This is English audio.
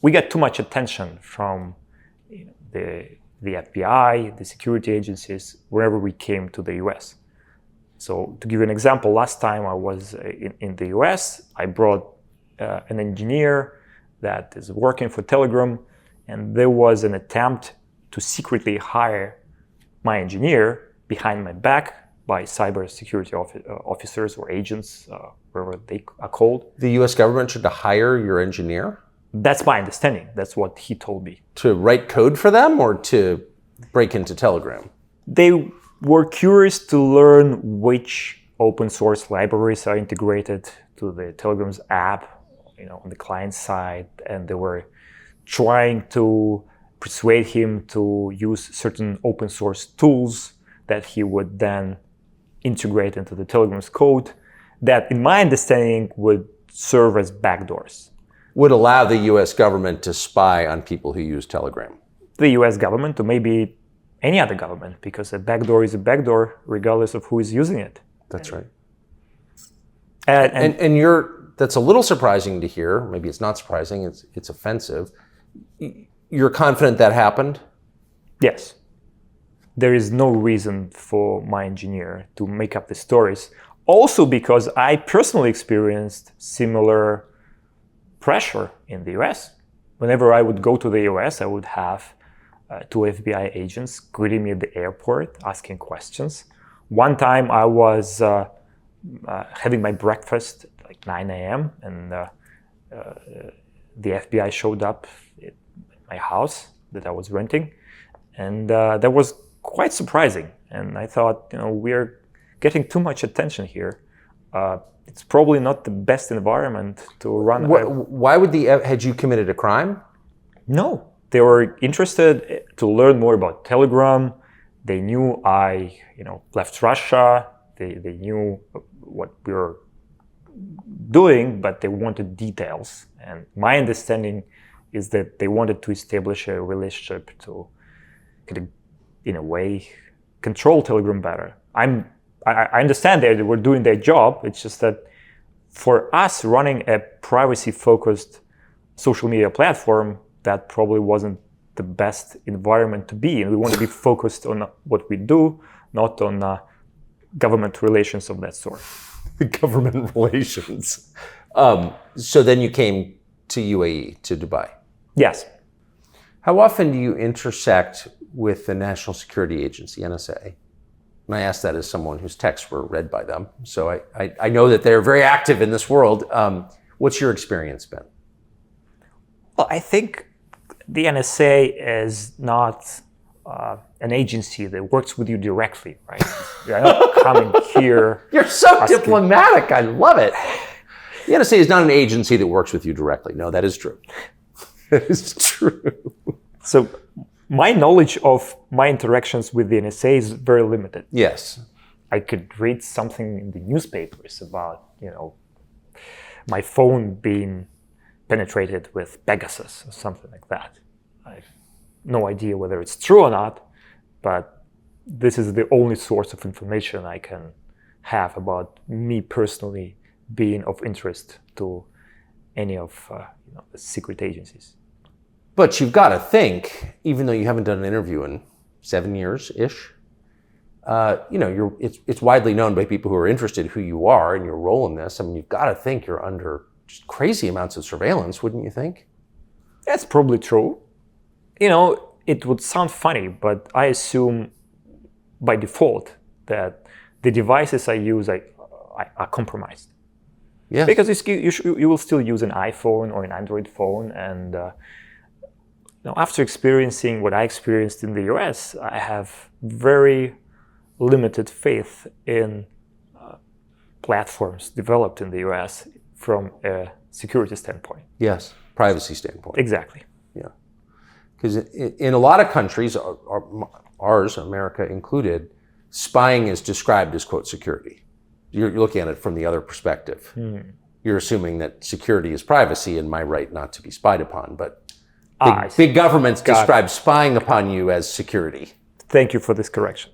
we got too much attention from the FBI, the security agencies, wherever we came to the US. So to give you an example, last time I was in the US, I brought an engineer that is working for Telegram, and there was an attempt to secretly hire my engineer behind my back by cybersecurity officers or agents, wherever they are called. The US government tried to hire your engineer? That's my understanding. That's what he told me. To write code for them or to break into Telegram? They were curious to learn which open source libraries are integrated to the Telegram's app, on the client side, and they were trying to persuade him to use certain open source tools that he would then integrate into the Telegram's code that, in my understanding, would serve as backdoors. Would allow the US government to spy on people who use Telegram? The US government, or maybe any other government, because a backdoor is a backdoor regardless of who is using it. That's right. And that's a little surprising to hear. Maybe it's not surprising, it's offensive. You're confident that happened? Yes. There is no reason for my engineer to make up the stories. Also because I personally experienced similar pressure in the US. Whenever I would go to the US, I would have two FBI agents greeting me at the airport, asking questions. One time I was having my breakfast at like 9 a.m. and the FBI showed up at my house that I was renting. And that was quite surprising. And I thought, we're getting too much attention here. It's probably not the best environment to run. Why would had you committed a crime? No, they were interested to learn more about Telegram. They knew I, left Russia. They knew what we were doing, but they wanted details. And my understanding is that they wanted to establish a relationship to, in a way, control Telegram better. I understand they were doing their job. It's just that for us running a privacy-focused social media platform, that probably wasn't the best environment to be in. We want to be focused on what we do, not on government relations of that sort. Government relations. So then you came to UAE, to Dubai. Yes. How often do you intersect with the National Security Agency, NSA? And I ask that as someone whose texts were read by them. So I know that they're very active in this world. What's your experience been? Well, I think the NSA is not an agency that works with you directly, right? You're not coming here. You're so diplomatic. I love it. The NSA is not an agency that works with you directly. No, that is true. That is true. So my knowledge of my interactions with the NSA is very limited. Yes. I could read something in the newspapers about, my phone being penetrated with Pegasus or something like that. I have no idea whether it's true or not, but this is the only source of information I can have about me personally being of interest to any of the secret agencies. But you've got to think, even though you haven't done an interview in 7 years-ish, it's widely known by people who are interested who you are and your role in this. I mean, you've got to think you're under just crazy amounts of surveillance, wouldn't you think? That's probably true. It would sound funny, but I assume by default that the devices I use are compromised. Yeah. Because you will still use an iPhone or an Android phone, and after experiencing what I experienced in the US, I have very limited faith in platforms developed in the US from a security standpoint. Yes, privacy standpoint. Exactly. Yeah. Because in a lot of countries, ours, America included, spying is described as, quote, security. You're looking at it from the other perspective. You're assuming that security is privacy and my right not to be spied upon, but big governments describe spying upon you as security. Thank you for this correction.